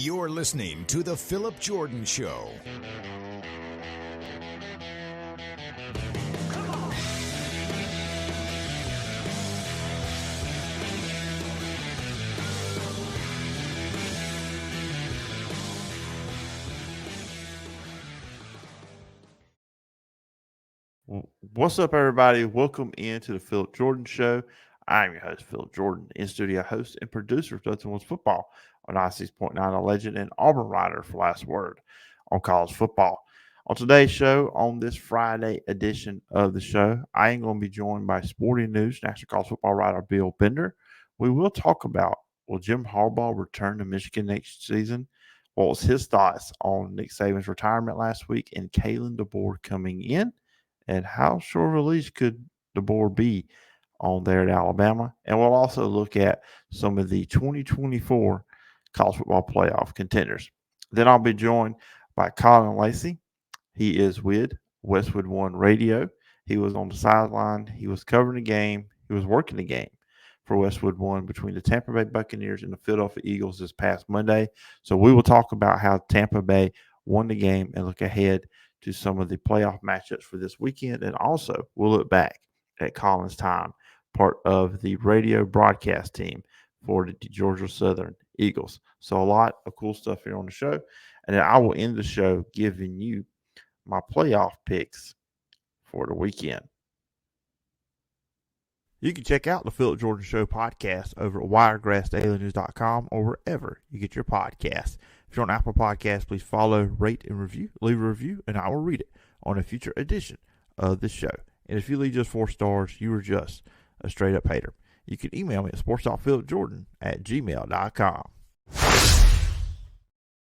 You're listening to The Phillip Jordan Show. What's up, everybody? Welcome into the Phillip Jordan Show. I'm your host, Phillip Jordan, in-studio host and producer of Dutton Woods Football on 96.9, a legend and Auburn writer for Last Word on college football. On today's show, on this Friday edition of the show, I am going to be joined by Sporting News National College Football writer Bill Bender. We will talk about, will Jim Harbaugh return to Michigan next season? What was his thoughts on Nick Saban's retirement last week and Kalen DeBoer coming in? And how short of a leash could DeBoer be on there at Alabama? And we'll also look at some of the 2024 college football playoff contenders. Then I'll be joined by Colin Lacy. He is with Westwood One Radio. He was on the sideline. He was covering the game. He was working the game for Westwood One between the Tampa Bay Buccaneers and the Philadelphia Eagles this past Monday. So we will talk about how Tampa Bay won the game and look ahead to some of the playoff matchups for this weekend. And also, we'll look back at Colin's time, part of the radio broadcast team for the Georgia Southern Eagles. So a lot of cool stuff here on the show. And then I will end the show giving you my playoff picks for the weekend. You can check out the Phillip Jordan Show podcast over at wiregrassdailynews.com or wherever you get your podcasts. If you're on Apple Podcasts, please follow, rate, and review. Leave a review, and I will read it on a future edition of the show. And if you leave just 4 stars, you are just a straight-up hater. You can email me at sports.phillipjordan@gmail.com.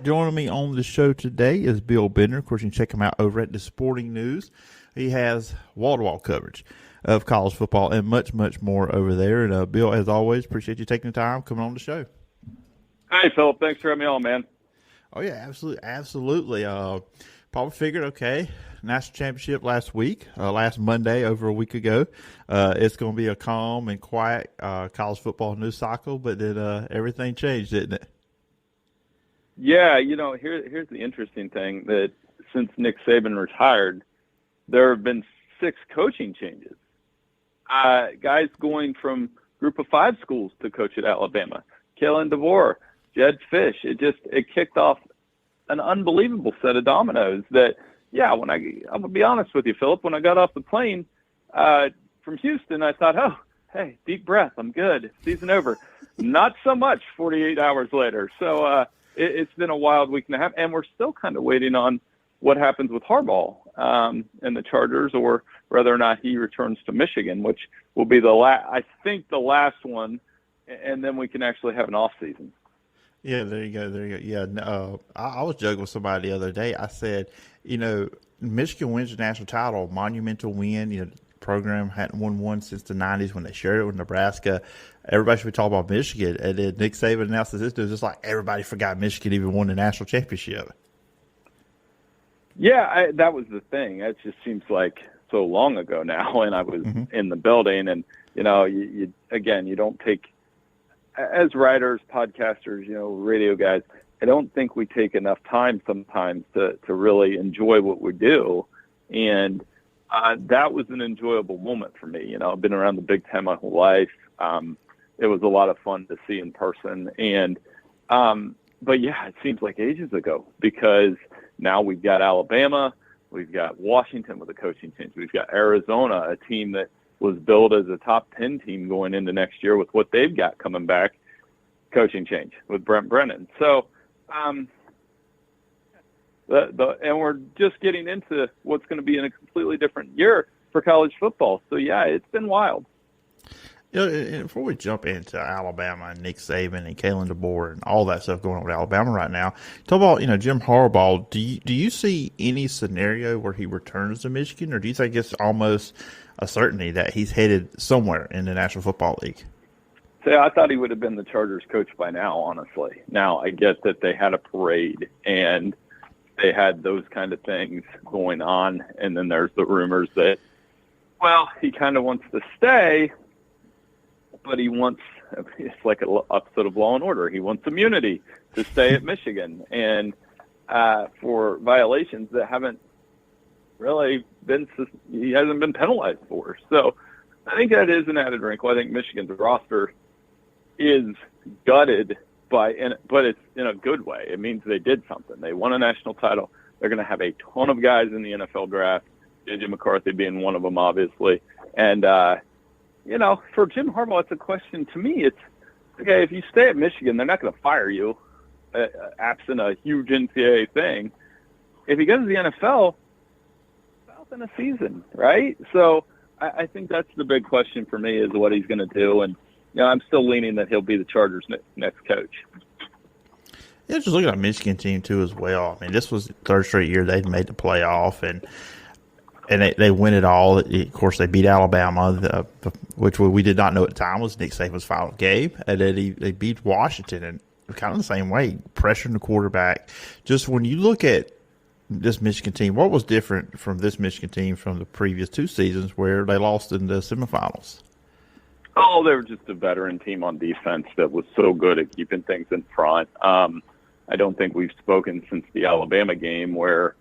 Joining me on the show today is Bill Bender. Of course, you can check him out over at the Sporting News. He has wall-to-wall coverage of college football and much, much more over there. And Bill, as always, appreciate you taking the time coming on the show. Hey, Phillip. Thanks for having me on, man. Oh, yeah, absolutely. Probably figured, okay, national championship last Monday, over a week ago. It's going to be a calm and quiet college football news cycle, but then everything changed, didn't it? Yeah, here's the interesting thing, that since Nick Saban retired, there have been 6 coaching changes. Guys going from Group of 5 schools to coach at Alabama. Kalen DeBoer, Jed Fish. It kicked off an unbelievable set of dominoes that, yeah, I'm going to be honest with you, Phillip, when I got off the plane from Houston, I thought, oh, hey, deep breath, I'm good, season over. Not so much 48 hours later. So it's been a wild week and a half, and we're still kind of waiting on what happens with Harbaugh and the Chargers, or whether or not he returns to Michigan, which will be the last one, and then we can actually have an off season. Yeah, there you go. Yeah, no, I was joking with somebody the other day. I said, Michigan wins the national title, monumental win. The program hadn't won one since the 90s when they shared it with Nebraska. Everybody should be talking about Michigan. And then Nick Saban announced this. It was just like everybody forgot Michigan even won the national championship. Yeah, that was the thing. It just seems like so long ago now, and I was in the building. And, you don't take – as writers, podcasters, radio guys, I don't think we take enough time sometimes to really enjoy what we do. And that was an enjoyable moment for me. I've been around the Big Ten my whole life. It was a lot of fun to see in person. And but, yeah, it seems like ages ago, because now we've got Alabama, we've got Washington with a coaching change, we've got Arizona, a team that was billed as a top 10 team going into next year with what they've got coming back, coaching change with Brent Brennan. So, and we're just getting into what's going to be in a completely different year for college football. So, yeah, it's been wild. Before we jump into Alabama and Nick Saban and Kalen DeBoer and all that stuff going on with Alabama right now, talk about Jim Harbaugh. Do you see any scenario where he returns to Michigan, or do you think it's almost a certainty that he's headed somewhere in the National Football League? So I thought he would have been the Chargers coach by now, honestly. Now, I get that they had a parade and they had those kind of things going on, and then there's the rumors that, well, he kind of wants to stay, but he wants It's like an episode of Law and Order. He wants immunity to stay at Michigan, and for violations that haven't really he hasn't been penalized for. So I think that is an added wrinkle. I think Michigan's roster is gutted but it's in a good way. It means they did something. They won a national title. They're going to have a ton of guys in the NFL draft, J.J. McCarthy being one of them, obviously. And, for Jim Harbaugh, it's a question to me. It's, okay, if you stay at Michigan, they're not going to fire you, absent a huge NCAA thing. If he goes to the NFL, about in a season, right? So I think that's the big question for me is what he's going to do. And, I'm still leaning that he'll be the Chargers' next coach. Yeah, just look at our Michigan team, too, as well. I mean, this was the third straight year they'd made the playoff, and they win it all. Of course, they beat Alabama, which we did not know at the time was Nick Saban's final game. And then they beat Washington, and kind of the same way, pressuring the quarterback. Just when you look at this Michigan team, what was different from this Michigan team from the previous two seasons where they lost in the semifinals? Oh, they were just a veteran team on defense that was so good at keeping things in front. I don't think we've spoken since the Alabama game where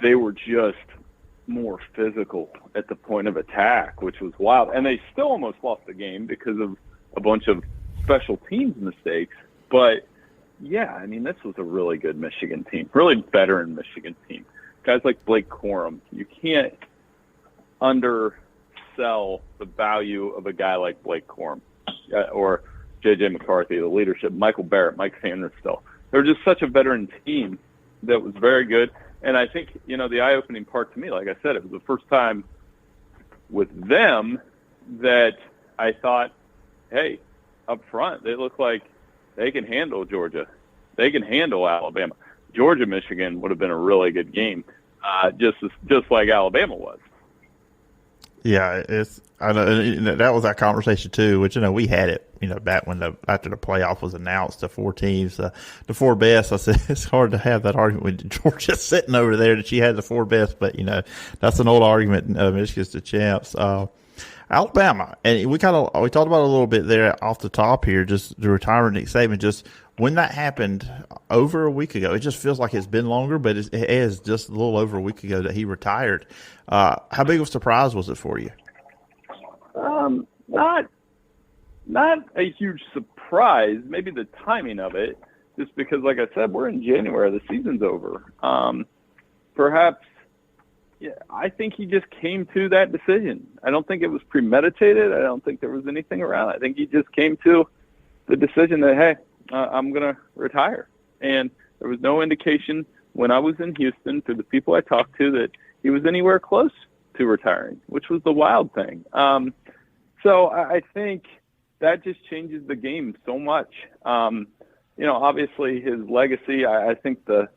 they were just more physical at the point of attack, which was wild. And they still almost lost the game because of a bunch of special teams mistakes. But, yeah, I mean, this was a really good Michigan team, really veteran Michigan team. Guys like Blake Corum, you can't undersell the value of a guy like Blake Corum or J.J. McCarthy, the leadership, Michael Barrett, Mike Sanderson. They were just such a veteran team that was very good. And I think, the eye-opening part to me, like I said, it was the first time with them that I thought, hey, up front, they look like they can handle Georgia. They can handle Alabama. Georgia-Michigan would have been a really good game, just like Alabama was. Yeah, I know that was our conversation too. Which we had it, back when after the playoff was announced, the four teams, the four best. I said it's hard to have that argument with Georgia sitting over there that she had the four best, but that's an old argument. Michigan's the champs. Alabama, and we talked about it a little bit there off the top here, just the retirement of Nick Saban. Just when that happened over a week ago, it just feels like it's been longer, but it is just a little over a week ago that he retired. How big of a surprise was it for you? Not a huge surprise. Maybe the timing of it, just because, like I said, we're in January. The season's over. Perhaps, yeah, I think he just came to that decision. I don't think it was premeditated. I don't think there was anything around it. I think he just came to the decision that, hey, I'm going to retire. And there was no indication when I was in Houston to the people I talked to that he was anywhere close to retiring, which was the wild thing. So I think that just changes the game so much. Obviously his legacy, I think the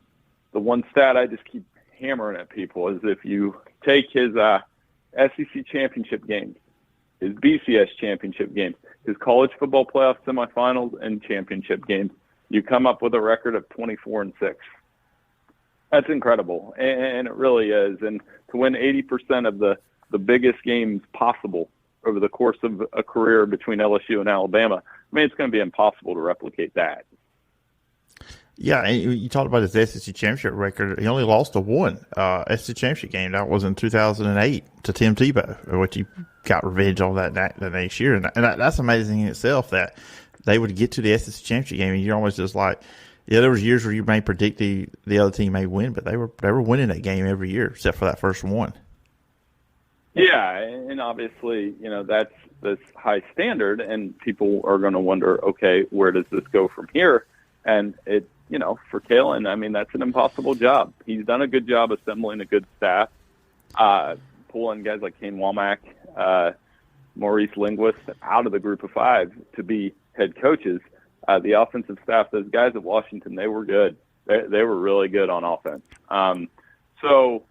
one stat I just keep hammering at people is if you take his SEC championship games, his BCS championship games, his college football playoff semifinals and championship games, you come up with a record of 24-6. That's incredible, and it really is. And to win 80% of the biggest games possible over the course of a career between LSU and Alabama, I mean, it's going to be impossible to replicate that. Yeah, and you talked about his SEC championship record. He only lost to one SEC championship game. That was in 2008 to Tim Tebow, which he got revenge on that the next year. And that's amazing in itself that they would get to the SEC championship game, and you're almost just like, yeah, there was years where you may predict the other team may win, but they were winning that game every year except for that first one. Yeah, and obviously, that's this high standard, and people are going to wonder, okay, where does this go from here? And it, for Kalen, I mean, that's an impossible job. He's done a good job assembling a good staff, pulling guys like Kane Womack, Maurice Linguist out of the group of five to be head coaches. The offensive staff, those guys at Washington, they were good. They were really good on offense. So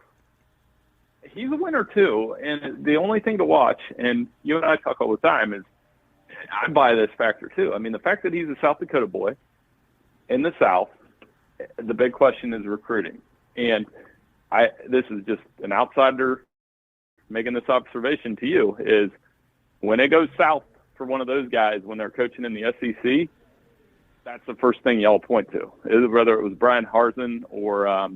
he's a winner too. And the only thing to watch, and you and I talk all the time, is I buy this factor too. I mean, the fact that he's a South Dakota boy in the South, the big question is recruiting. And this is just an outsider making this observation to you, is when it goes south for one of those guys when they're coaching in the SEC, that's the first thing y'all point to, whether it was Brian Harsin or,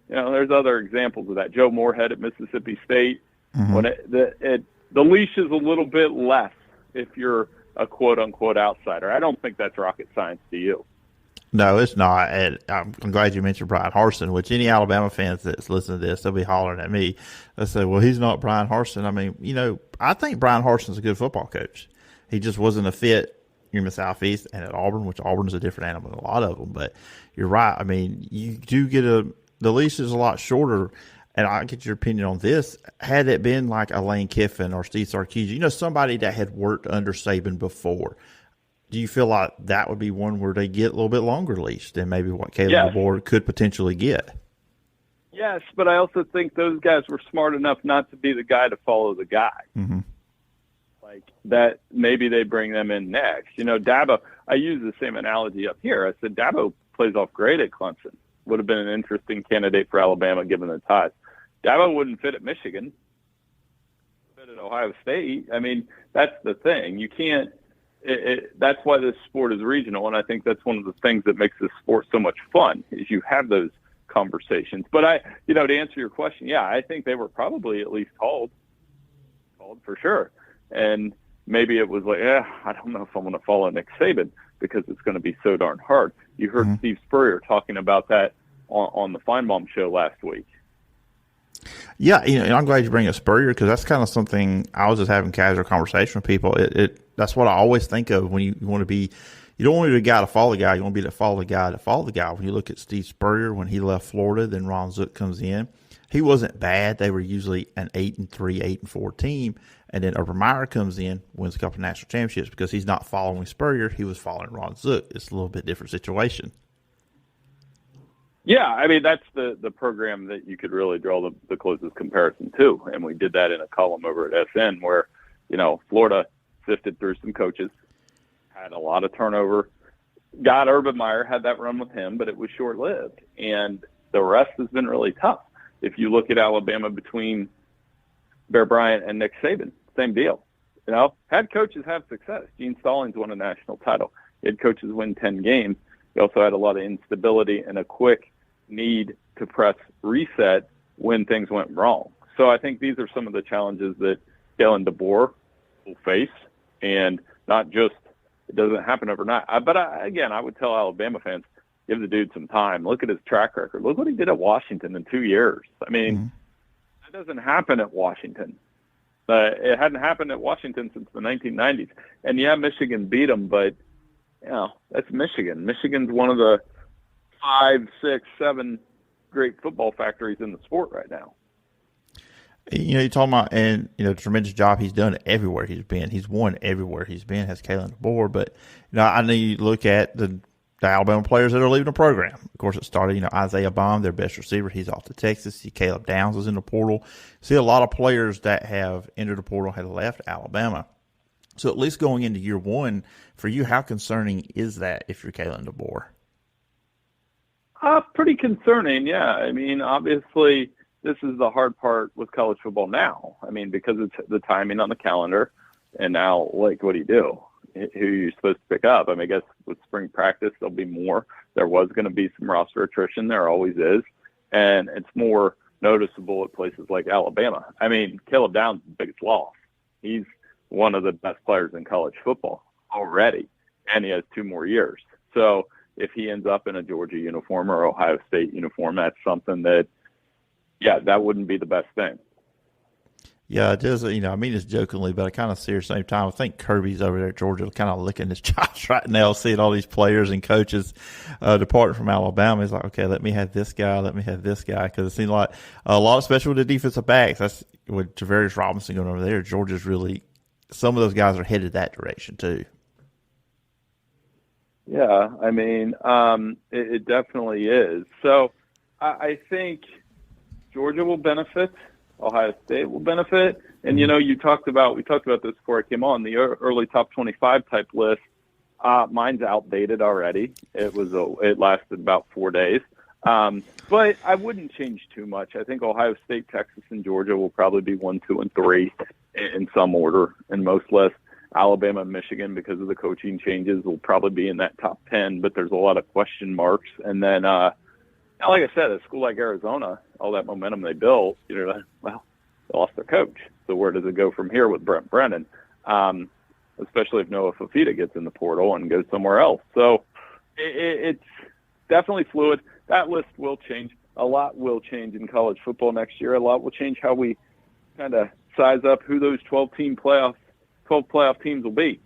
there's other examples of that. Joe Moorhead at Mississippi State. Mm-hmm. When the leash is a little bit less if you're a quote-unquote outsider. I don't think that's rocket science to you. No, it's not. And I'm glad you mentioned Brian Harsin, which any Alabama fans that's listening to this, they'll be hollering at me. They'll say, well, he's not Brian Harsin. I mean, I think Brian Harsin's a good football coach. He just wasn't a fit in the Southeast and at Auburn, which Auburn is a different animal than a lot of them. But you're right. I mean, you do get the leash is a lot shorter. And I'll get your opinion on this. Had it been like a Lane Kiffin or Steve Sarkisian, somebody that had worked under Saban before, do you feel like that would be one where they get a little bit longer leash than maybe what Kalen DeBoer could potentially get? Yes, but I also think those guys were smart enough not to be the guy to follow the guy. Mm-hmm. Like that, maybe they bring them in next. Dabo, I use the same analogy up here. I said Dabo plays off great at Clemson. Would have been an interesting candidate for Alabama given the ties. Dabo wouldn't fit at Michigan, fit at Ohio State. I mean, that's the thing. You can't that's why this sport is regional, and I think that's one of the things that makes this sport so much fun is you have those conversations. But to answer your question, I think they were probably at least called for sure. And maybe it was like, I don't know if I'm going to follow Nick Saban because it's going to be so darn hard. You heard Steve Spurrier talking about that on the Feinbaum show last week. Yeah, and I'm glad you bring up Spurrier because that's kind of something I was just having casual conversation with people. That's what I always think of when you want to be. You don't want to be the guy to follow the guy. You want to be the follow the guy to follow the guy. When you look at Steve Spurrier when he left Florida, then Ron Zook comes in. He wasn't bad. They were usually an 8-3, 8-4 team, and then Urban Meyer comes in, wins a couple of national championships because he's not following Spurrier. He was following Ron Zook. It's a little bit different situation. Yeah, I mean, that's the program that you could really draw the closest comparison to. And we did that in a column over at SN where, Florida sifted through some coaches, had a lot of turnover, got Urban Meyer, had that run with him, but it was short-lived. And the rest has been really tough. If you look at Alabama between Bear Bryant and Nick Saban, same deal. Head coaches have success. Gene Stallings won a national title. Head coaches win 10 games. He also had a lot of instability and a quick need to press reset when things went wrong. So I think these are some of the challenges that Kalen DeBoer will face, and not just it doesn't happen overnight. But I would tell Alabama fans, give the dude some time. Look at his track record. Look what he did at Washington in 2 years. I mean, that doesn't happen at Washington. It hadn't happened at Washington since the 1990s. And, Michigan beat them, but, that's Michigan. Michigan's one of the 5, 6, 7 great football factories in the sport right now. You're talking about, and, tremendous job he's done everywhere he's been. He's won everywhere he's been, has Kalen DeBoer. But, I know you look at the Alabama players that are leaving the program. Of course, it started, Isaiah Baum, their best receiver. He's off to Texas. See, Caleb Downs is in the portal. See, a lot of players that have entered the portal have left Alabama. So at least going into year one, for you, how concerning is that if you're Kalen DeBoer? Pretty concerning, yeah. I mean, obviously, this is the hard part with college football now. I mean, because it's the timing on the calendar, and now, what do you do? Who you're supposed to pick up? I mean, I guess with spring practice, there'll be more. There was going to be some roster attrition. There always is. And it's more noticeable at places like Alabama. I mean, Caleb Downs' biggest loss. He's one of the best players in college football already, and he has 2 more years. So if he ends up in a Georgia uniform or Ohio State uniform, that's something that, that wouldn't be the best thing. Yeah, it is. I mean this jokingly, but I kind of see at the same time. I think Kirby's over there at Georgia kind of licking his chops right now, seeing all these players and coaches departing from Alabama. He's like, okay, let me have this guy. Let me have this guy. Because it seems like a lot, especially with the defensive backs. That's with Javarius Robinson going over there. Georgia's really, some of those guys are headed that direction too. Yeah, I mean, it definitely is. So I think Georgia will benefit. Ohio State will benefit. And, we talked about this before I came on, the early top 25 type list. Mine's outdated already. It lasted about 4 days. But I wouldn't change too much. I think Ohio State, Texas, and Georgia will probably be 1, 2, and 3 in some order in most lists. Alabama and Michigan, because of the coaching changes, will probably be in that top 10, but there's a lot of question marks. And then, like I said, a school like Arizona, all that momentum they built, you're like, well, they lost their coach. So where does it go from here with Brent Brennan? Especially if Noah Fafita gets in the portal and goes somewhere else. So it's definitely fluid. That list will change. A lot will change in college football next year. A lot will change how we kind of size up who those 12 playoff teams will be.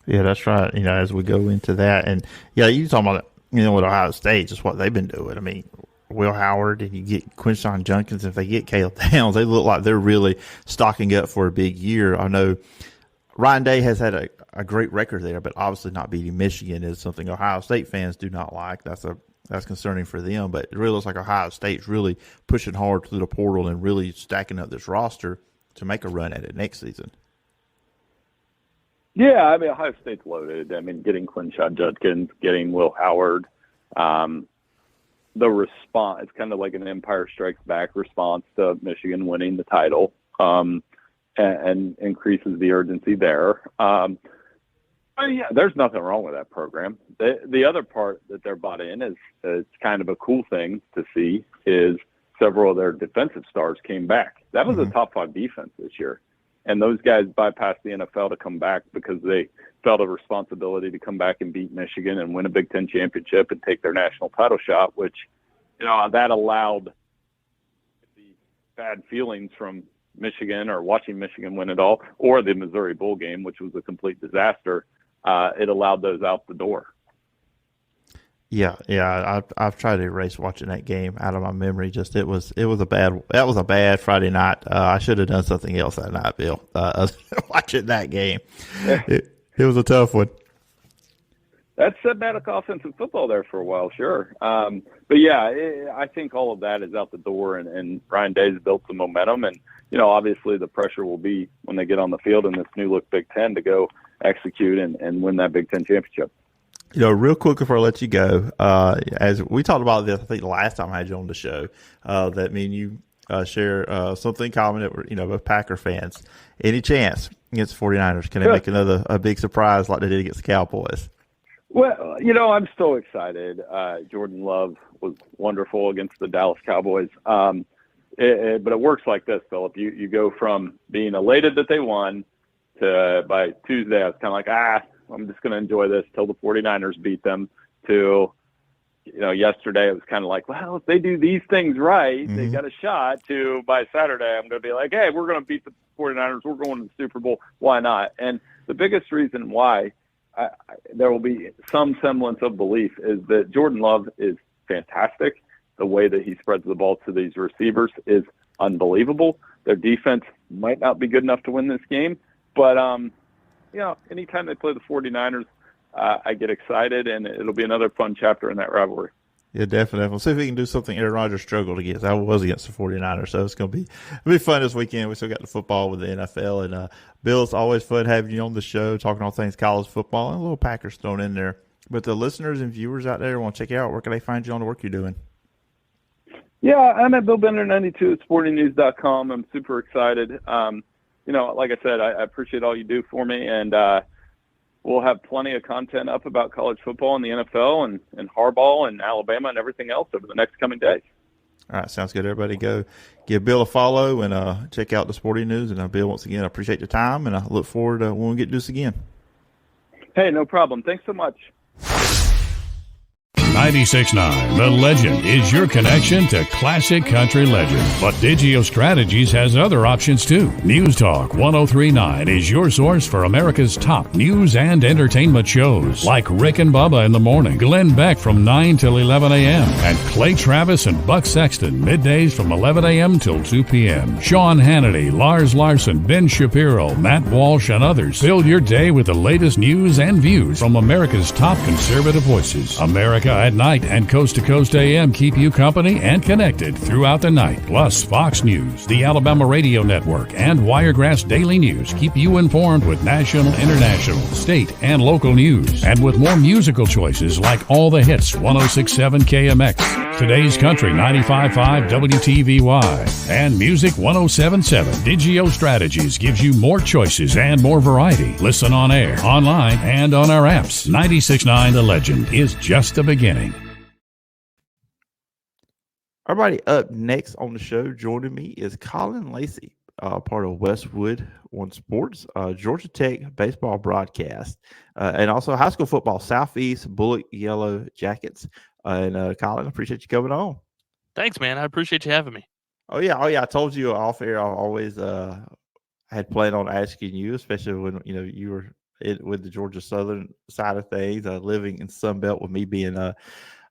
Yeah, that's right. As we go into that, and you talking about with Ohio State, just what they've been doing. I mean, Will Howard and you get Quinshon Judkins. If they get Caleb Downs, they look like they're really stocking up for a big year. I know Ryan Day has had a great record there, but obviously not beating Michigan is something Ohio State fans do not like. That's concerning for them, but it really looks like Ohio State's really pushing hard through the portal and really stacking up this roster to make a run at it next season. Yeah, I mean, Ohio State's loaded. I mean, getting Quinshon Judkins, getting Will Howard, the response, it's kind of like an Empire Strikes Back response to Michigan winning the title, and increases the urgency there. Yeah, there's nothing wrong with that program. The other part that they're bought in is it's kind of a cool thing to see is several of their defensive stars came back. That was a top 5 defense this year. And those guys bypassed the NFL to come back because they felt a responsibility to come back and beat Michigan and win a Big Ten championship and take their national title shot, which, that allowed the bad feelings from Michigan or watching Michigan win it all, or the Missouri Bowl game, which was a complete disaster. It allowed those out the door. Yeah. I've tried to erase watching that game out of my memory. Just that was a bad Friday night. I should have done something else that night, Bill. Watching that game, it was a tough one. That's setback offensive football there for a while, sure. But yeah, I think all of that is out the door, and Ryan Day's built some momentum, and obviously the pressure will be when they get on the field in this new look Big Ten to go execute and win that Big Ten championship. Real quick before I let you go, as we talked about this, I think the last time I had you on the show, that me and you share something in common that we're, both Packer fans. Any chance against the 49ers? Can they make a big surprise like they did against the Cowboys? Well, I'm still excited. Jordan Love was wonderful against the Dallas Cowboys. But it works like this, Phillip. You go from being elated that they won to by Tuesday, I was kind of like, I'm just going to enjoy this till the 49ers beat them, to, yesterday it was kind of like, well, if they do these things right, they got a shot, to by Saturday I'm going to be like, hey, we're going to beat the 49ers. We're going to the Super Bowl. Why not? And the biggest reason why there will be some semblance of belief is that Jordan Love is fantastic. The way that he spreads the ball to these receivers is unbelievable. Their defense might not be good enough to win this game, but anytime they play the 49ers, I get excited, and it'll be another fun chapter in that rivalry. Yeah, definitely. We'll see if we can do something Aaron Rodgers struggled against. I was against the 49ers, so it'll be fun this weekend. We still got the football with the NFL. And, Bill, it's always fun having you on the show, talking all things college football, and a little Packers thrown in there. But the listeners and viewers out there want to check you out. Where can they find you on the work you're doing? Yeah, I'm at BillBender92 at sportingnews.com. I'm super excited. Like I said, I appreciate all you do for me, and we'll have plenty of content up about college football and the NFL and Harbaugh and Alabama and everything else over the next coming days. All right, sounds good. Everybody go give Bill a follow and check out the Sporting News. And Bill, once again, I appreciate your time, and I look forward to when we get to do this again. Hey, no problem. Thanks so much. 96.9, The Legend, is your connection to classic country legends. But Digio Strategies has other options too. News Talk 103.9 is your source for America's top news and entertainment shows, like Rick and Bubba in the morning, Glenn Beck from 9 till 11 a.m., and Clay Travis and Buck Sexton middays from 11 a.m. till 2 p.m. Sean Hannity, Lars Larson, Ben Shapiro, Matt Walsh, and others fill your day with the latest news and views from America's top conservative voices. America at Night and Coast to Coast AM keep you company and connected throughout the night. Plus, Fox News, the Alabama Radio Network, and Wiregrass Daily News keep you informed with national, international, state, and local news. And with more musical choices like All the Hits, 106.7 KMX, Today's Country 95.5 WTVY and Music 107.7. Digio Strategies gives you more choices and more variety. Listen on air, online, and on our apps. 96.9 The Legend is just the beginning. Everybody, up next on the show, joining me is Colin Lacy, part of Westwood One Sports, Georgia Tech baseball broadcast, and also high school football, Southeast Bullet Yellow Jackets. And Colin, I appreciate you coming on. Thanks, man. I appreciate you having me. Oh yeah. I told you off air. I always had planned on asking you, especially when you were with the Georgia Southern side of things, living in Sunbelt with me being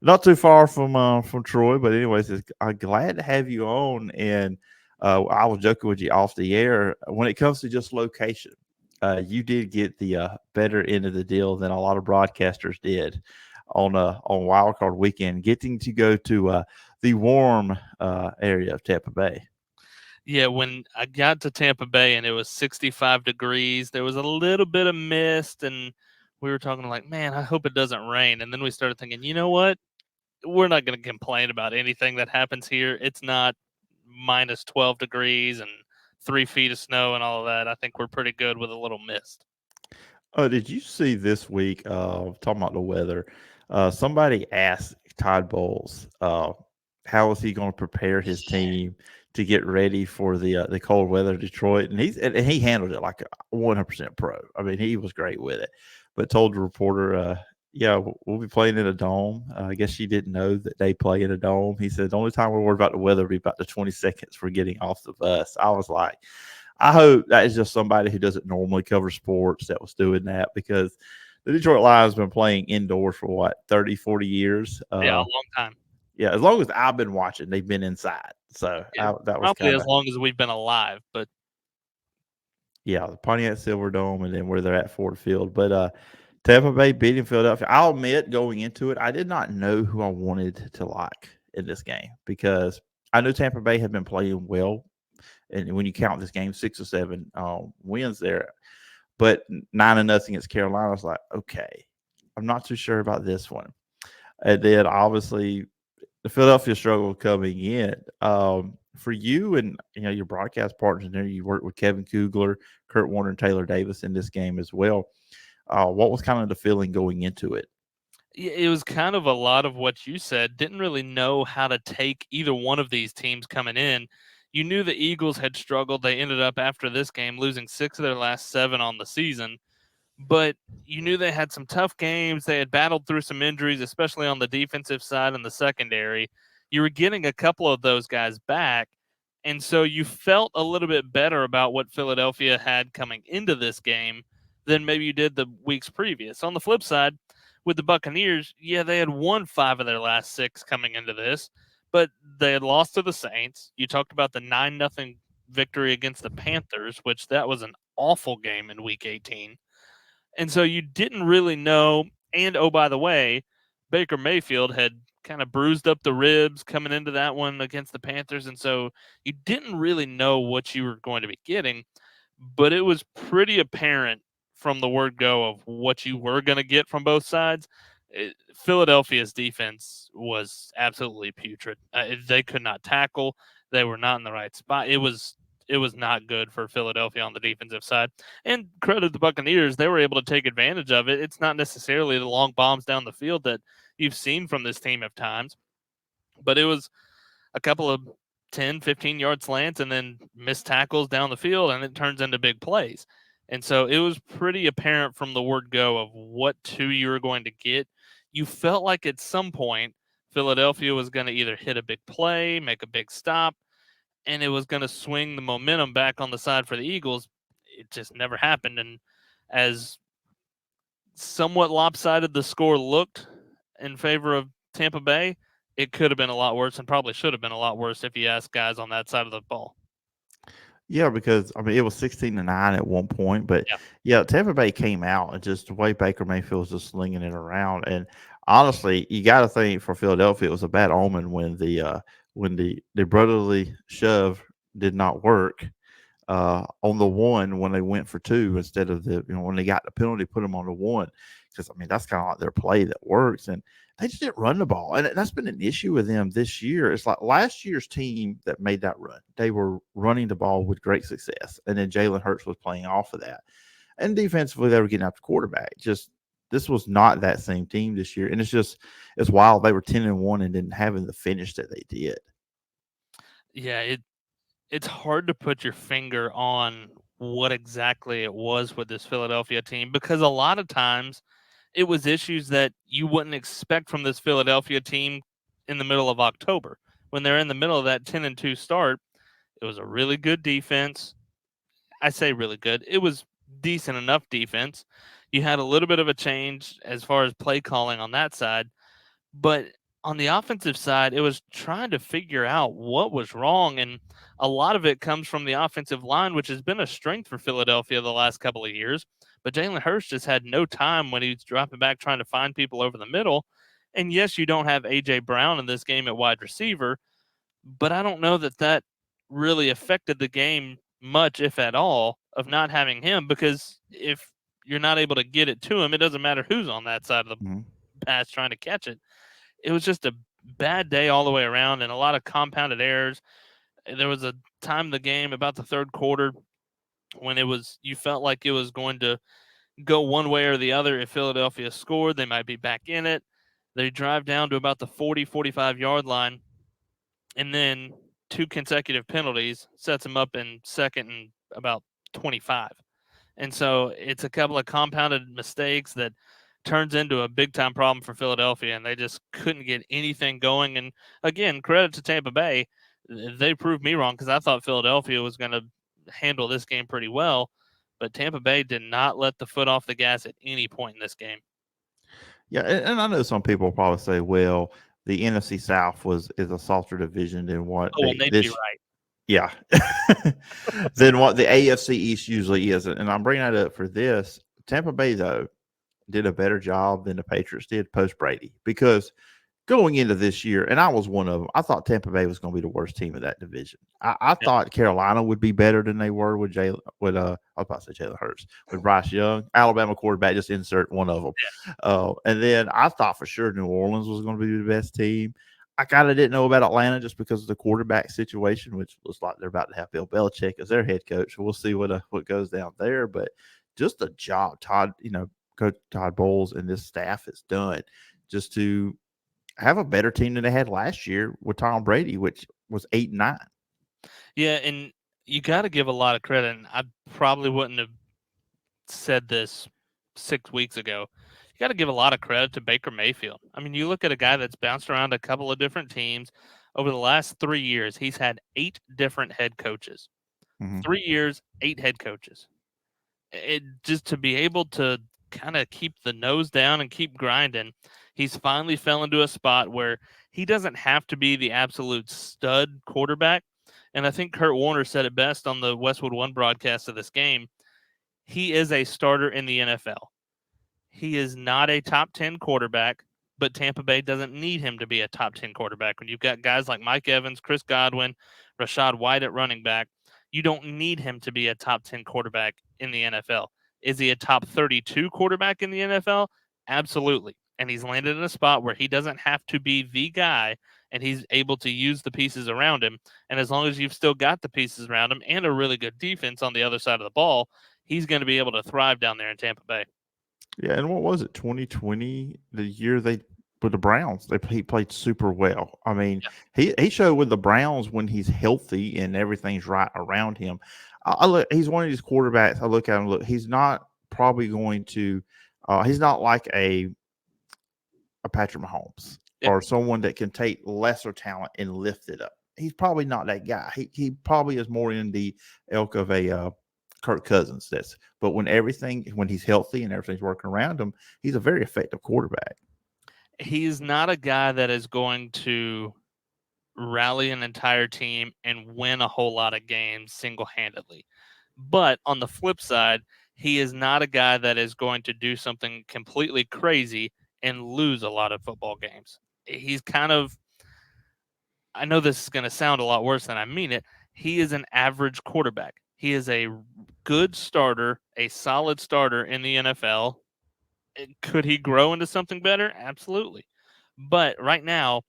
not too far from Troy. But anyways, I'm glad to have you on. And I was joking with you off the air when it comes to just location. You did get the better end of the deal than a lot of broadcasters did on Wild Card Weekend, getting to go to the warm area of Tampa Bay. Yeah, when I got to Tampa Bay and it was 65 degrees, there was a little bit of mist, and we were talking like, man, I hope it doesn't rain. And then we started thinking, you know what? We're not going to complain about anything that happens here. It's not minus 12 degrees and 3 feet of snow and all of that. I think we're pretty good with a little mist. Oh, did you see this week, talking about the weather, somebody asked Todd Bowles, how is he going to prepare his team to get ready for the cold weather of Detroit? And he handled it like a 100% pro. I mean, he was great with it, but told the reporter, yeah, we'll be playing in a dome. I guess she didn't know that they play in a dome. He said the only time we're worried about the weather will be about the 20 seconds for getting off the bus. I was like, I hope that is just somebody who doesn't normally cover sports that was doing that, because the Detroit Lions have been playing indoors for 30, 40 years. Yeah, a long time. Yeah, as long as I've been watching, they've been inside. So yeah, that was probably as long as we've been alive. But yeah, the Pontiac Silverdome, and then where they're at Ford Field. But Tampa Bay beating Philadelphia. I'll admit, going into it, I did not know who I wanted to like in this game, because I knew Tampa Bay had been playing well. And when you count this game, 6 or 7 wins there. But 9-0 against Carolina, I was like, okay, I'm not too sure about this one. And then obviously the Philadelphia struggle coming in. For you and your broadcast partners in there, you worked with Kevin Kugler, Kurt Warner, and Taylor Davis in this game as well. What was kind of the feeling going into it? It was kind of a lot of what you said. Didn't really know how to take either one of these teams coming in. You knew the Eagles had struggled. They ended up, after this game, losing 6 of their last 7 on the season. But you knew they had some tough games. They had battled through some injuries, especially on the defensive side and the secondary. You were getting a couple of those guys back, and so you felt a little bit better about what Philadelphia had coming into this game than maybe you did the weeks previous. On the flip side, with the Buccaneers, yeah, they had won 5 of their last 6 coming into this, but they had lost to the Saints. You talked about the 9-0 victory against the Panthers, which that was an awful game in Week 18. And so you didn't really know. And, oh, by the way, Baker Mayfield had kind of bruised up the ribs coming into that one against the Panthers. And so you didn't really know what you were going to be getting. But it was pretty apparent from the word go of what you were going to get from both sides. Philadelphia's defense was absolutely putrid. They could not tackle. They were not in the right spot. It was not good for Philadelphia on the defensive side. And credit to the Buccaneers, they were able to take advantage of it. It's not necessarily the long bombs down the field that you've seen from this team at times, but it was a couple of 10, 15-yard slants and then missed tackles down the field, and it turns into big plays. And so it was pretty apparent from the word go of what 2 you were going to get. You felt like at some point Philadelphia was going to either hit a big play, make a big stop, and it was going to swing the momentum back on the side for the Eagles. It just never happened. And as somewhat lopsided the score looked in favor of Tampa Bay, it could have been a lot worse, and probably should have been a lot worse if you ask guys on that side of the ball. Yeah, because it was 16-9 at one point, but yeah, Tampa Bay came out and just the way Baker Mayfield was just slinging it around. And honestly, you got to think for Philadelphia, it was a bad omen when the brotherly shove did not work on the one when they went for 2 instead of when they got the penalty, put them on the 1. because, I mean, that's kind of like their play that works. And they just didn't run the ball. And that's been an issue with them this year. It's like last year's team that made that run. They were running the ball with great success. And then Jalen Hurts was playing off of that. And defensively, they were getting after quarterback. Just this was not that same team this year. And it's wild. They were 10-1 and didn't have the finish that they did. Yeah, it's hard to put your finger on what exactly it was with this Philadelphia team, because a lot of times it was issues that you wouldn't expect from this Philadelphia team in the middle of October. When they're in the middle of that 10-2 start, it was a really good defense. I say really good. It was decent enough defense. You had a little bit of a change as far as play calling on that side, but on the offensive side, it was trying to figure out what was wrong, and a lot of it comes from the offensive line, which has been a strength for Philadelphia the last couple of years. But Jalen Hurts just had no time when he was dropping back trying to find people over the middle. And yes, you don't have A.J. Brown in this game at wide receiver, but I don't know that really affected the game much, if at all, of not having him, because if you're not able to get it to him, it doesn't matter who's on that side of the pass trying to catch it. It was just a bad day all the way around and a lot of compounded errors. There was a time in the game about the third quarter when you felt like it was going to go one way or the other. If Philadelphia scored, they might be back in it. They drive down to about the 40, 45-yard line, and then 2 consecutive penalties sets them up in second and about 25. And so it's a couple of compounded mistakes that turns into a big-time problem for Philadelphia, and they just couldn't get anything going. And, again, credit to Tampa Bay. They proved me wrong because I thought Philadelphia was going to handle this game pretty well, but Tampa Bay did not let the foot off the gas at any point in this game. Yeah, and I know some people will probably say, well, the NFC South is a softer division than what they'd be right. Yeah. than what the AFC East usually is. And I'm bringing that up for this. Tampa Bay, though, did a better job than the Patriots did post-Brady, because going into this year, and I was one of them, I thought Tampa Bay was going to be the worst team of that division. I thought Carolina would be better than they were with I was about to say Jalen Hurts, with Bryce Young, Alabama quarterback, just insert one of them. Yeah. And then I thought for sure New Orleans was going to be the best team. I kind of didn't know about Atlanta just because of the quarterback situation, which looks like they're about to have Bill Belichick as their head coach. So we'll see what goes down there. But just a job Coach Todd Bowles and this staff has done just to have a better team than they had last year with Tom Brady, which was 8-9. Yeah, and you got to give a lot of credit. And I probably wouldn't have said this 6 weeks ago. You got to give a lot of credit to Baker Mayfield. I mean, you look at a guy that's bounced around a couple of different teams over the last 3 years. He's had 8 different head coaches. 3 years, 8 head coaches. Just to be able to kind of keep the nose down and keep grinding, he's finally fell into a spot where he doesn't have to be the absolute stud quarterback. And I think Kurt Warner said it best on the Westwood One broadcast of this game. He is a starter in the NFL. He is not a top 10 quarterback, but Tampa Bay doesn't need him to be a top 10 quarterback. When you've got guys like Mike Evans, Chris Godwin, Rashad White at running back, you don't need him to be a top 10 quarterback in the NFL. Is he a top 32 quarterback in the NFL? Absolutely. And he's landed in a spot where he doesn't have to be the guy, and he's able to use the pieces around him. And as long as you've still got the pieces around him and a really good defense on the other side of the ball, he's going to be able to thrive down there in Tampa Bay. Yeah, and what was it, 2020, the year with the Browns, he played super well. I mean, he showed with the Browns when he's healthy and everything's right around him. He's one of these quarterbacks. I look at him. He's not probably going to. He's not like a Patrick Mahomes or someone that can take lesser talent and lift it up. He's probably not that guy. He probably is more in the ilk of a Kirk Cousins. But when he's healthy and everything's working around him, he's a very effective quarterback. He's not a guy that is going to rally an entire team and win a whole lot of games single-handedly. But on the flip side, he is not a guy that is going to do something completely crazy and lose a lot of football games. He's kind of, I know this is going to sound a lot worse than I mean it, he is an average quarterback. He is a good starter, a solid starter in the NFL. Could he grow into something better? Absolutely. But right now,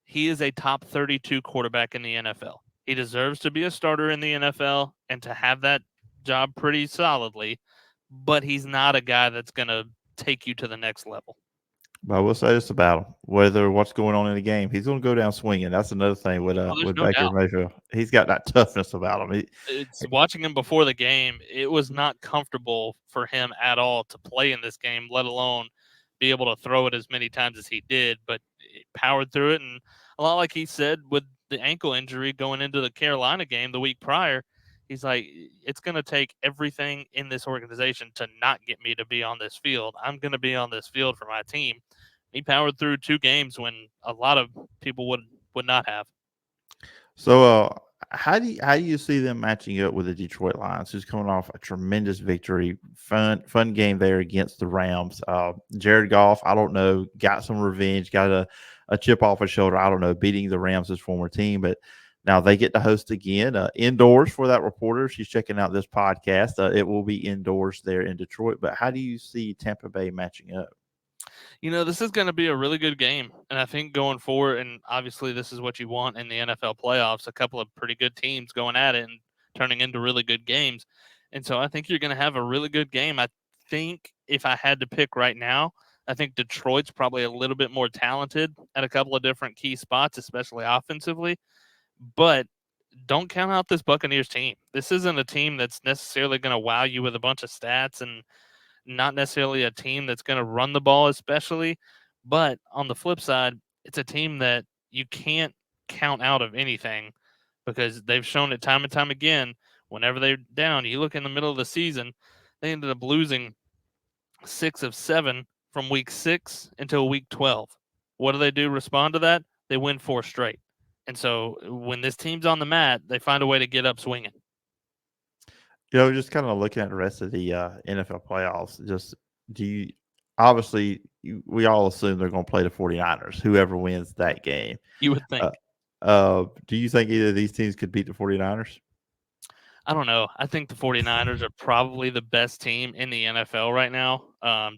he is a top 32 quarterback in the NFL. He deserves to be a starter in the NFL and to have that job pretty solidly, but he's not a guy that's going to take you to the next level. But I will say this about him: whether what's going on in the game, he's going to go down swinging. That's another thing with There's no Baker doubt. Mayfield. He's got that toughness about him. It's watching him before the game. It was not comfortable for him at all to play in this game, let alone be able to throw it as many times as he did. But he powered through it, and a lot like he said with the ankle injury going into the Carolina game the week prior, he's like, it's going to take everything in this organization to not get me to be on this field. I'm going to be on this field for my team. He powered through 2 games when a lot of people would not have. So, how do you see them matching up with the Detroit Lions, who's coming off a tremendous victory, fun game there against the Rams? Jared Goff, I don't know, got some revenge, got a chip off his shoulder. I don't know, beating the Rams, his former team, but now they get to host again indoors for that reporter. She's checking out this podcast. It will be indoors there in Detroit. But how do you see Tampa Bay matching up? This is going to be a really good game. And I think going forward, and obviously this is what you want in the NFL playoffs, a couple of pretty good teams going at it and turning into really good games. And so I think you're going to have a really good game. I think if I had to pick right now, I think Detroit's probably a little bit more talented at a couple of different key spots, especially offensively. But don't count out this Buccaneers team. This isn't a team that's necessarily going to wow you with a bunch of stats and not necessarily a team that's going to run the ball especially, but on the flip side, it's a team that you can't count out of anything because they've shown it time and time again. Whenever they're down, you look in the middle of the season, they ended up losing 6 of 7 from week 6 until week 12. What do? Respond to that? They win 4 straight. And so when this team's on the mat, they find a way to get up swinging. Just kind of looking at the rest of the NFL playoffs, we all assume they're going to play the 49ers, whoever wins that game. You would think. Do you think either of these teams could beat the 49ers? I don't know. I think the 49ers are probably the best team in the NFL right now.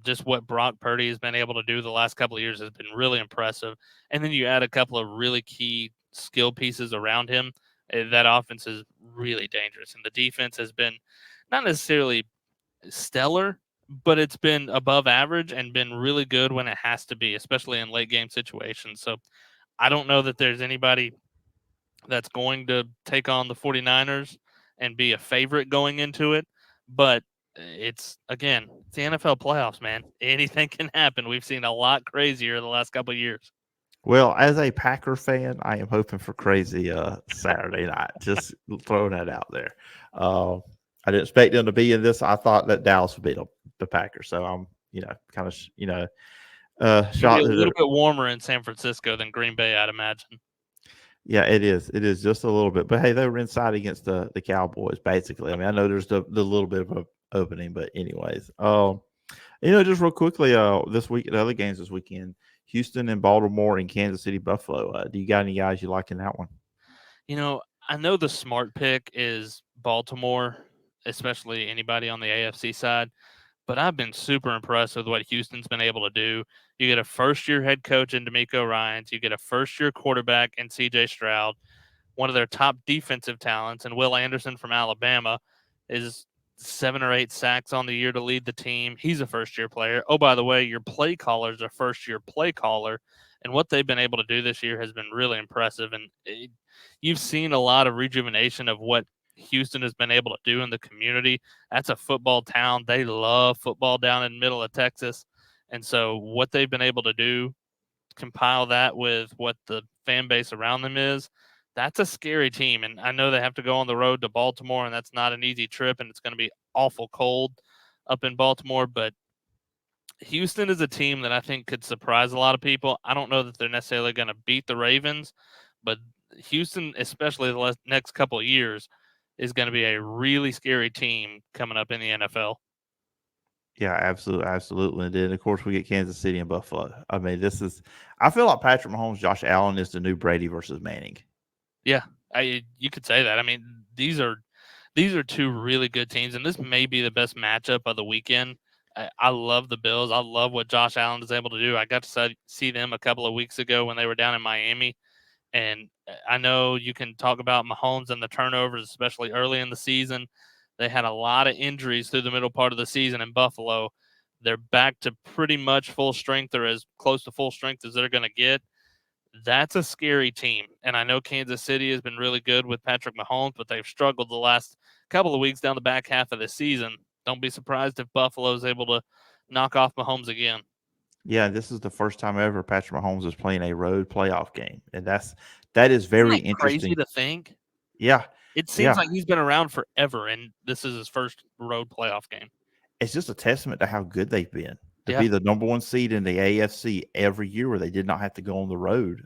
Just what Brock Purdy has been able to do the last couple of years has been really impressive. And then you add a couple of really key skill pieces around him. That offense is really dangerous. And the defense has been not necessarily stellar, but it's been above average and been really good when it has to be, especially in late game situations. So I don't know that there's anybody that's going to take on the 49ers and be a favorite going into it. But it's the NFL playoffs, man. Anything can happen. We've seen a lot crazier the last couple of years. Well, as a Packer fan, I am hoping for crazy Saturday night. Just throwing that out there. I didn't expect them to be in this. I thought that Dallas would beat the Packers. So I'm, kind of, shocked. A little bit warmer in San Francisco than Green Bay, I'd imagine. Yeah, it is. It is just a little bit. But hey, they were inside against the Cowboys, basically. I mean, I know there's the little bit of an opening, but anyways, just real quickly, this week, the other games this weekend. Houston and Baltimore and Kansas City, Buffalo. Do you got any guys you like in that one? I know the smart pick is Baltimore, especially anybody on the AFC side, but I've been super impressed with what Houston's been able to do. You get a first-year head coach in DeMeco Ryans. You get a first-year quarterback in C.J. Stroud. One of their top defensive talents, and Will Anderson from Alabama, is 7 or 8 sacks on the year to lead the team. He's a first-year player. Oh, by the way, your play caller is a first-year play caller, and what they've been able to do this year has been really impressive. And you've seen a lot of rejuvenation of what Houston has been able to do in the community. That's a football town. They love football down in the middle of Texas. And so what they've been able to do, compile that with what the fan base around them is, that's a scary team. And I know they have to go on the road to Baltimore, and that's not an easy trip, and it's going to be awful cold up in Baltimore. But Houston is a team that I think could surprise a lot of people. I don't know that they're necessarily going to beat the Ravens, but Houston, especially the next couple of years, is going to be a really scary team coming up in the NFL. Yeah, absolutely. And then, of course, we get Kansas City and Buffalo. I mean, I feel like Patrick Mahomes, Josh Allen is the new Brady versus Manning. Yeah, you could say that. I mean, these are 2 really good teams, and this may be the best matchup of the weekend I love the Bills. I love what Josh Allen is able to do. I got to see them a couple of weeks ago when they were down in Miami. And I know you can talk about Mahomes and the turnovers, especially early in the season. They had a lot of injuries through the middle part of the season in Buffalo. They're back to pretty much full strength, or as close to full strength as they're going to get. That's a scary team. And I know Kansas City has been really good with Patrick Mahomes, but they've struggled the last couple of weeks down the back half of the season. Don't be surprised if Buffalo is able to knock off Mahomes again. Yeah, this is the first time ever Patrick Mahomes is playing a road playoff game, and that is very Isn't that crazy interesting. to think? Yeah, It seems yeah. like he's been around forever, and this is his first road playoff game. It's just a testament to how good they've been to Yeah. be the number one seed in the AFC every year, where they did not have to go on the road.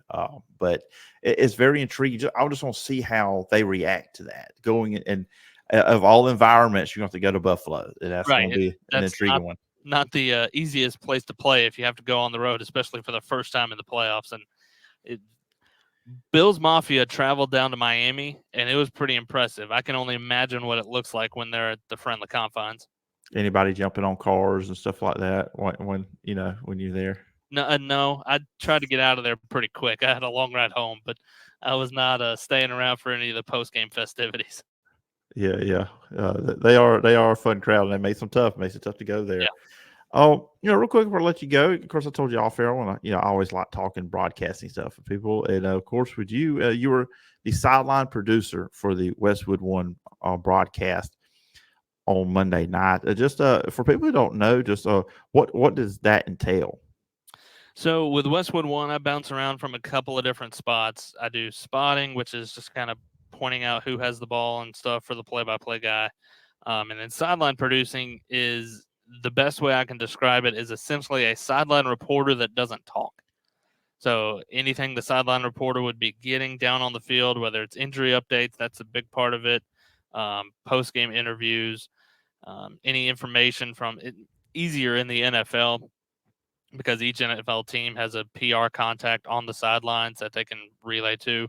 But it's very intriguing. I just want to see how they react to that. Going and of all environments, you're going to have to go to Buffalo, and that's Right. going to be an intriguing one. Not the easiest place to play if you have to go on the road, especially for the first time in the playoffs. And Bills Mafia traveled down to Miami, and it was pretty impressive. I can only imagine what it looks like when they're at the friendly confines. Anybody jumping on cars and stuff like that when you're there? No, I tried to get out of there pretty quick. I had a long ride home, but I was not staying around for any of the post-game festivities. Yeah. They are a fun crowd, and they makes it tough to go there. Yeah. Oh, real quick before I let you go, of course, I told you off air. I always like talking broadcasting stuff with people, and of course, with you, you were the sideline producer for the Westwood One broadcast on Monday night. Just for people who don't know, just what does that entail? So with Westwood One, I bounce around from a couple of different spots. I do spotting, which is just kind of pointing out who has the ball and stuff for the play-by-play guy. And then sideline producing is the best way I can describe it is essentially a sideline reporter that doesn't talk. So anything the sideline reporter would be getting down on the field, whether it's injury updates, that's a big part of it. Post-game interviews, any information from it, easier in the NFL because each NFL team has a PR contact on the sidelines that they can relay to.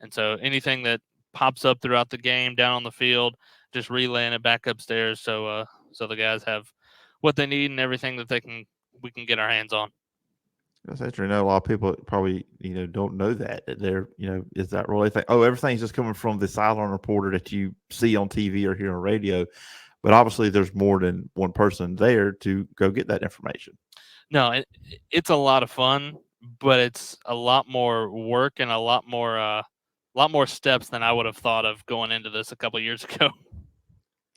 And so anything that pops up throughout the game down on the field, just relaying it back upstairs so the guys have what they need and everything that we can get our hands on. That's actually, a lot of people probably don't know that they're is that really think everything's just coming from the sideline reporter that you see on TV or hear on radio, but obviously there's more than one person there to go get that information. No, it's a lot of fun, but it's a lot more work and a lot more steps than I would have thought of going into this a couple of years ago.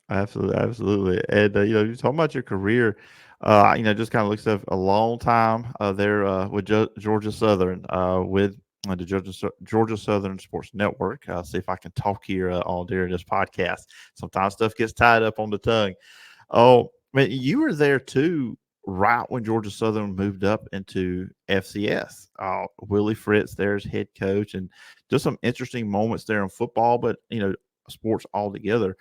Absolutely. And you're talking about your career. Just kind of looks like a long time there with Georgia Southern with the Georgia Southern Sports Network. See if I can talk here on during this podcast. Sometimes stuff gets tied up on the tongue. Oh, man, you were there too, right when Georgia Southern moved up into FCS. Willie Fritz there's head coach, and just some interesting moments there in football, but sports altogether.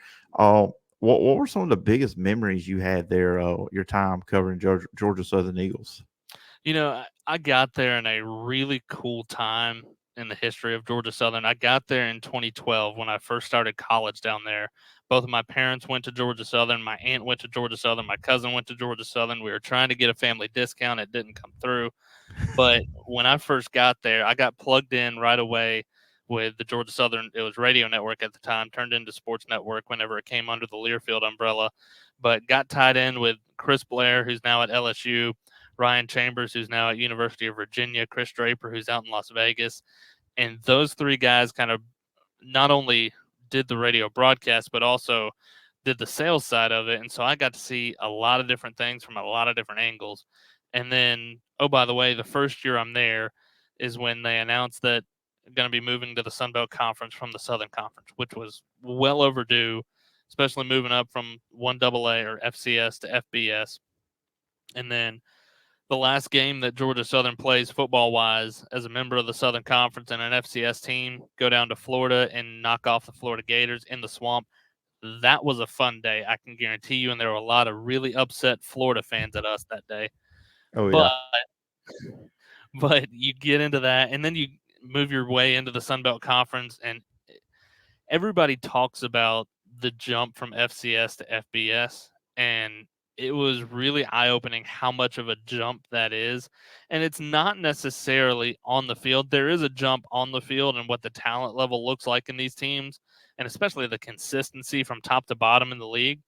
What were some of the biggest memories you had there, your time covering Georgia Southern Eagles? I got there in a really cool time in the history of Georgia Southern. I got there in 2012 when I first started college down there. Both of my parents went to Georgia Southern. My aunt went to Georgia Southern. My cousin went to Georgia Southern. We were trying to get a family discount. It didn't come through. But when I first got there, I got plugged in right away with the Georgia Southern. It was radio network at the time, turned into sports network whenever it came under the Learfield umbrella, but got tied in with Chris Blair, who's now at LSU, Ryan Chambers, who's now at University of Virginia, Chris Draper, who's out in Las Vegas. And those three guys kind of not only did the radio broadcast, but also did the sales side of it. And so I got to see a lot of different things from a lot of different angles. And then, oh, by the way, the first year I'm there is when they announced that going to be moving to the Sun Belt Conference from the Southern Conference, which was well overdue, especially moving up from 1AA or FCS to FBS. And then the last game that Georgia Southern plays football-wise as a member of the Southern Conference and an FCS team, go down to Florida and knock off the Florida Gators in the Swamp. That was a fun day, I can guarantee you, and there were a lot of really upset Florida fans at us that day. Oh, yeah. But you get into that, and then you move your way into the Sun Belt Conference, and everybody talks about the jump from FCS to FBS, and it was really eye-opening how much of a jump that is. And it's not necessarily on the field. There is a jump on the field and what the talent level looks like in these teams, and especially the consistency from top to bottom in the league.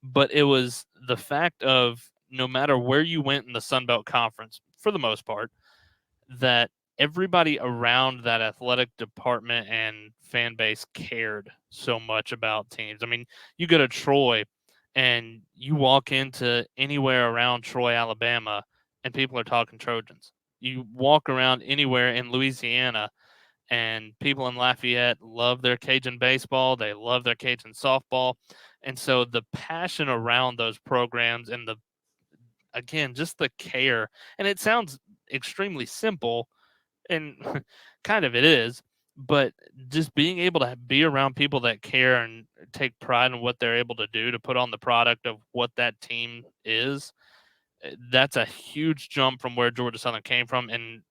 But it was the fact of no matter where you went in the Sun Belt Conference, for the most part, that everybody around that athletic department and fan base cared so much about teams. I mean, you go to Troy and you walk into anywhere around Troy, Alabama, and people are talking Trojans. You walk around anywhere in Louisiana, and people in Lafayette love their Cajun baseball. They love their Cajun softball. And so the passion around those programs and again, just the care. And it sounds extremely simple, and kind of it is, but just being able to be around people that care and take pride in what they're able to do to put on the product of what that team is, that's a huge jump from where Georgia Southern came from. And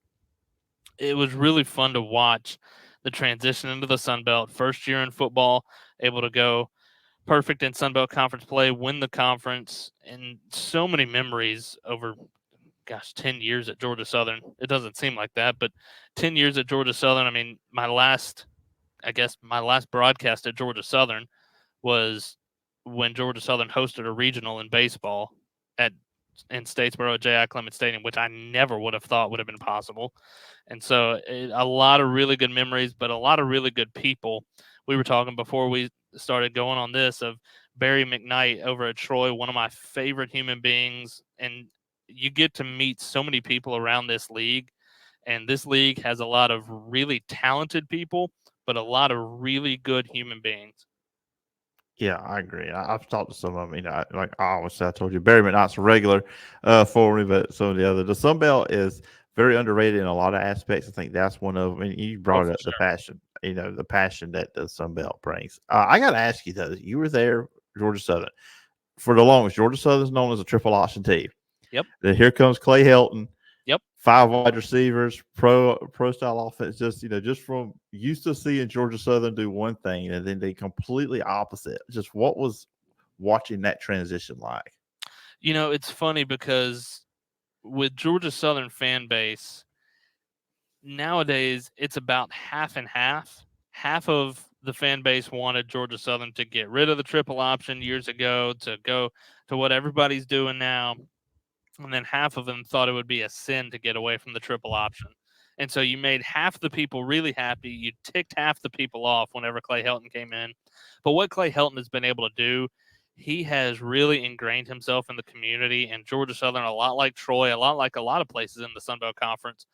it was really fun to watch the transition into the Sun Belt. First year in football, able to go perfect in Sun Belt Conference play, win the conference, and so many memories over, 10 years at Georgia Southern. It doesn't seem like that, but 10 years at Georgia Southern. I mean, my last broadcast at Georgia Southern was when Georgia Southern hosted a regional in baseball in Statesboro at J.I. Clement Stadium, which I never would have thought would have been possible. And so a lot of really good memories, but a lot of really good people. We were talking before we started going on this of Barry McKnight over at Troy, one of my favorite human beings. And you get to meet so many people around this league. And this league has a lot of really talented people, but a lot of really good human beings. Yeah, I agree. I've talked to some of them. Like I always say, I told you, Barry McKnight's a regular for me, but some of the Sun Belt is very underrated in a lot of aspects. I think that's one of them. And you brought up the passion, the passion that the Sun Belt brings. I got to ask you, though, you were there, Georgia Southern. For the longest, Georgia Southern is known as a triple option team. Yep. Then here comes Clay Helton. Yep. 5 wide receivers, pro style offense. Just from used to seeing Georgia Southern do one thing and then they completely opposite. Just what was watching that transition like? It's funny because with Georgia Southern fan base, nowadays it's about half and half. Half of the fan base wanted Georgia Southern to get rid of the triple option years ago to go to what everybody's doing now. And then half of them thought it would be a sin to get away from the triple option. And so you made half the people really happy. You ticked half the people off whenever Clay Helton came in. But what Clay Helton has been able to do, he has really ingrained himself in the community. And Georgia Southern, a lot like Troy, a lot like a lot of places in the Sun Belt Conference,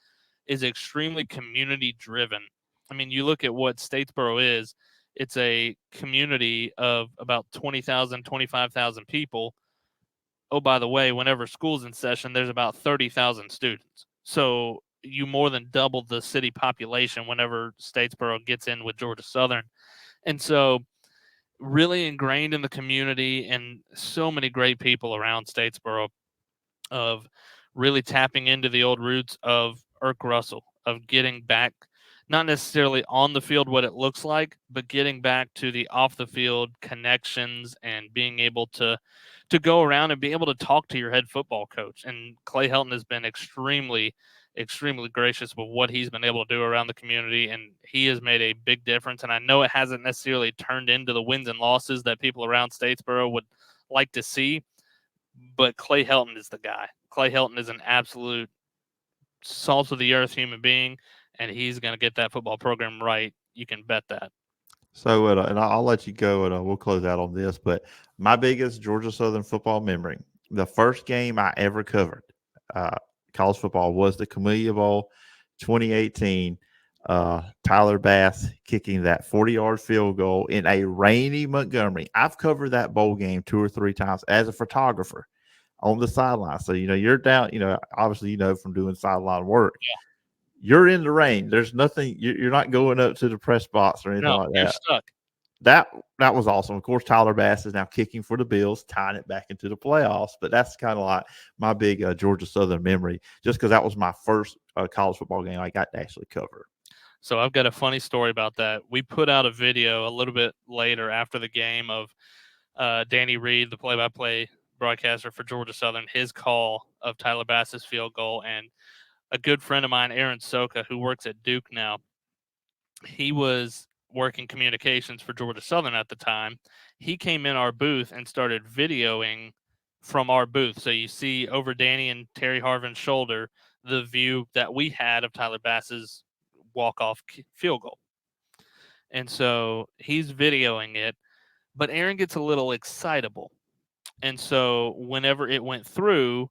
is extremely community driven. I mean, you look at what Statesboro is, it's a community of about 20,000, 25,000 people. Oh, by the way, whenever school's in session, there's about 30,000 students. So you more than double the city population whenever Statesboro gets in with Georgia Southern. And so really ingrained in the community and so many great people around Statesboro of really tapping into the old roots of Irk Russell, of getting back, not necessarily on the field what it looks like, but getting back to the off the field connections and being able to go around and be able to talk to your head football coach. And Clay Helton has been extremely gracious with what he's been able to do around the community, and he has made a big difference. And I know it hasn't necessarily turned into the wins and losses that people around Statesboro would like to see, but Clay Helton is the guy. Clay Helton is an absolute salt of the earth human being, and he's going to get that football program right. You can bet that. So, and I'll let you go, and we'll close out on this. But my biggest Georgia Southern football memory, the first game I ever covered, college football, was the Camellia Bowl 2018. Tyler Bass kicking that 40-yard field goal in a rainy Montgomery. I've covered that bowl game 2 or 3 times as a photographer on the sideline. So, you're down, obviously, from doing sideline work. Yeah. You're in the rain. There's nothing. You're not going up to the press box or anything like that. You're stuck. That was awesome. Of course, Tyler Bass is now kicking for the Bills, tying it back into the playoffs. But that's kind of like my big Georgia Southern memory, just because that was my first college football game I got to actually cover. So I've got a funny story about that. We put out a video a little bit later after the game of Danny Reed, the play-by-play broadcaster for Georgia Southern, his call of Tyler Bass's field goal. And a good friend of mine, Aaron Soka, who works at Duke now, he was working communications for Georgia Southern at the time. He came in our booth and started videoing from our booth. So you see over Danny and Terry Harvin's shoulder the view that we had of Tyler Bass's walk-off field goal. And so he's videoing it, but Aaron gets a little excitable. And so whenever it went through,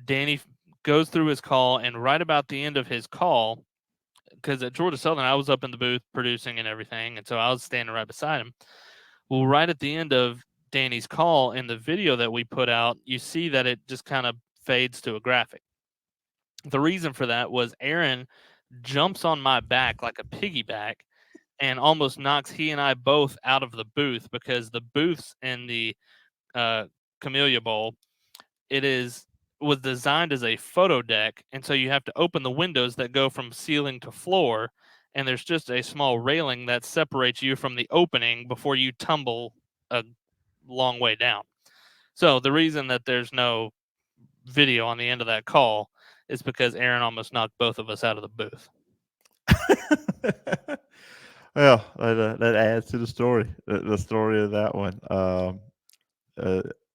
Danny goes through his call, and right about the end of his call, because at Georgia Southern, I was up in the booth producing and everything, and so I was standing right beside him. Well, right at the end of Danny's call in the video that we put out, you see that it just kind of fades to a graphic. The reason for that was Aaron jumps on my back like a piggyback and almost knocks he and I both out of the booth, because the booths in the Camellia Bowl, was designed as a photo deck, and so you have to open the windows that go from ceiling to floor, and there's just a small railing that separates you from the opening before you tumble a long way down. So the reason that there's no video on the end of that call is because Aaron almost knocked both of us out of the booth. Well, that adds to the story. The story of that one.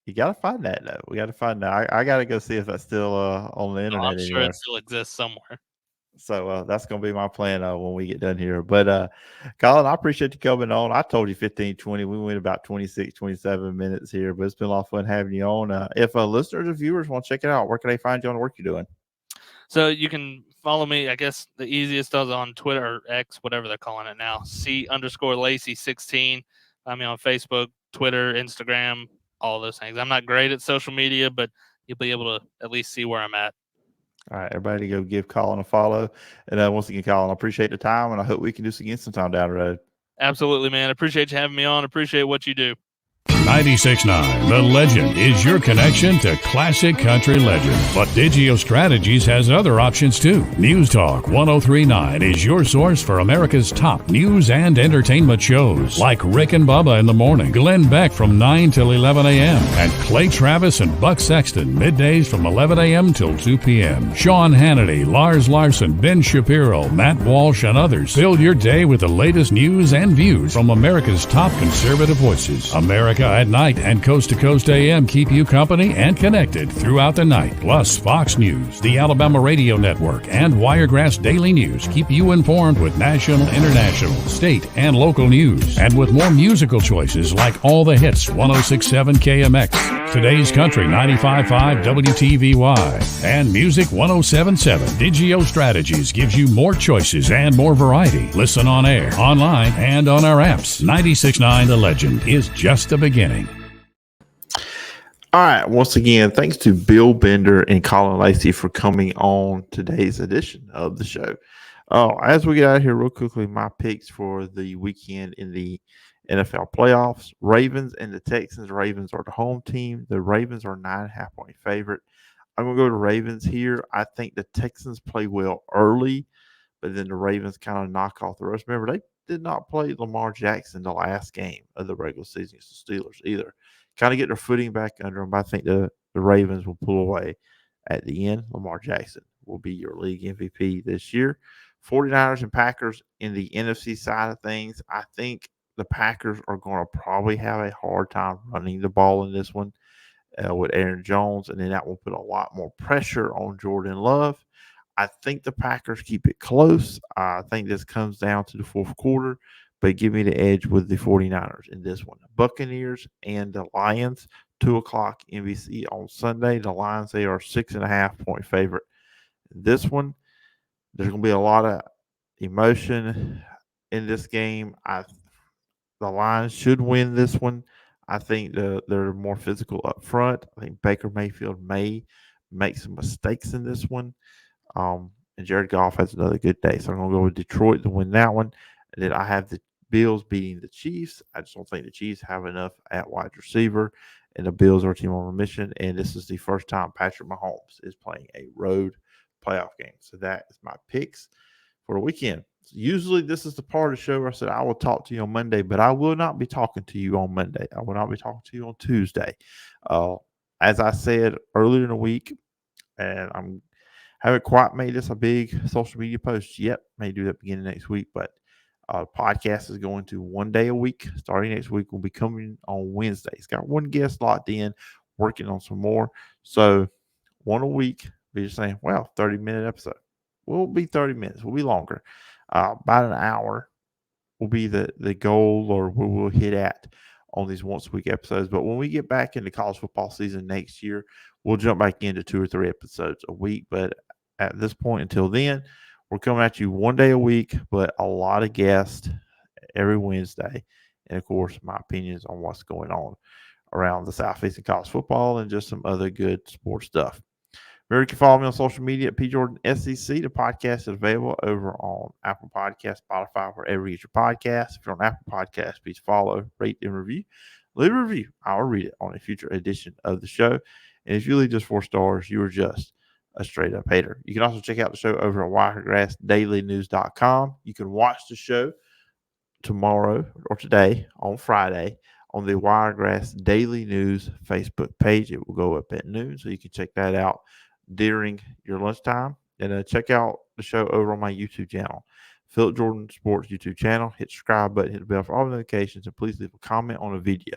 You gotta find that though. We gotta find that. I gotta go see if that's still on the internet. I'm sure anywhere. it still exists somewhere. So that's gonna be my plan when we get done here. But Colin, I appreciate you coming on. I told you 15, 20. We went about 26, 27 minutes here, but it's been a lot of fun having you on. If listeners or viewers want to check it out, where can they find you on the work you're doing? So you can follow me, I guess the easiest is on Twitter or X, whatever they're calling it now, C_Lacy16. Find me on Facebook, Twitter, Instagram, all those things. I'm not great at social media, but you'll be able to at least see where I'm at. All right, everybody go give Colin a follow. And once again, Colin, I appreciate the time, and I hope we can do this again sometime down the road. Absolutely, man. Appreciate you having me on. Appreciate what you do. 96.9 The Legend is your connection to classic country legends. But Digio Strategies has other options too. News Talk 103.9 is your source for America's top news and entertainment shows, like Rick and Bubba in the morning, Glenn Beck from 9 till 11 a.m., and Clay Travis and Buck Sexton middays from 11 a.m. till 2 p.m. Sean Hannity, Lars Larson, Ben Shapiro, Matt Walsh, and others fill your day with the latest news and views from America's top conservative voices. America at Night and Coast to Coast AM keep you company and connected throughout the night. Plus, Fox News, the Alabama Radio Network, and Wiregrass Daily News keep you informed with national, international, state, and local news. And with more musical choices like All the Hits 106.7 KMX, Today's Country 95.5 WTVY, and Music 107.7, Digio Strategies gives you more choices and more variety. Listen on air, online, and on our apps. 96.9 The Legend is just the beginning. All right. Once again, thanks to Bill Bender and Colin Lacy for coming on today's edition of the show. As we get out of here real quickly, my picks for the weekend in the NFL playoffs: Ravens and the Texans. Ravens are the home team. The Ravens are 9.5 point favorite. I'm going to go to Ravens here. I think the Texans play well early, but then the Ravens kind of knock off the rest. Remember, they did not play Lamar Jackson the last game of the regular season against the Steelers either. Kind of get their footing back under them. I think the Ravens will pull away at the end. Lamar Jackson will be your league MVP this year. 49ers and Packers in the NFC side of things. I think the Packers are going to probably have a hard time running the ball in this one with Aaron Jones, and then that will put a lot more pressure on Jordan Love. I think the Packers keep it close. I think this comes down to the fourth quarter, but give me the edge with the 49ers in this one. Buccaneers and the Lions, 2 o'clock NBC on Sunday. The Lions, they are 6.5 point favorite. This one, there's going to be a lot of emotion in this game. The Lions should win this one. I think they're more physical up front. I think Baker Mayfield may make some mistakes in this one. And Jared Goff has another good day. So I'm going to go with Detroit to win that one. And then I have the Bills beating the Chiefs. I just don't think the Chiefs have enough at wide receiver. And the Bills are a team on a mission. And this is the first time Patrick Mahomes is playing a road playoff game. So that is my picks for the weekend. Usually this is the part of the show where I said I will talk to you on Monday, but I will not be talking to you on Monday. I will not be talking to you on Tuesday. as I said earlier in the week, and haven't quite made this a big social media post yet. May do that beginning next week, but podcast is going to 1 day a week. Starting next week, will be coming on Wednesdays. Got one guest locked in, working on some more. So one a week. Be just saying, well, 30-minute episode. Will be 30 minutes. Will be longer. About an hour will be the goal, or we will hit at on these once a week episodes. But when we get back into college football season next year, we'll jump back into 2 or 3 episodes a week. But at this point, until then, we're coming at you 1 day a week, but a lot of guests every Wednesday. And of course, my opinions on what's going on around the Southeast in college football and just some other good sports stuff. Remember, you can follow me on social media at PJordanSEC. The podcast is available over on Apple Podcasts, Spotify, wherever you get your podcasts. If you're on Apple Podcasts, please follow, rate, and review. Leave a review. I'll read it on a future edition of the show. And if you leave just 4 stars, you are just a straight up hater. You can also check out the show over at WiregrassDailyNews.com. You can watch the show tomorrow or today on Friday on the Wiregrass Daily News Facebook page. It will go up at noon, so you can check that out during your lunchtime. And check out the show over on my YouTube channel, Phillip Jordan Sports YouTube channel. Hit the subscribe button, hit the bell for all notifications, and please leave a comment on a video.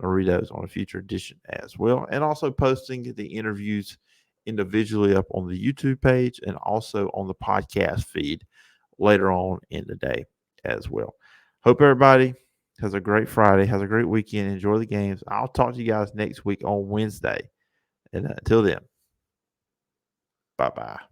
I'll read those on a future edition as well. And also posting the interviews individually up on the YouTube page and also on the podcast feed later on in the day as well. Hope everybody has a great Friday, has a great weekend. Enjoy the games. I'll talk to you guys next week on Wednesday. And until then, bye-bye.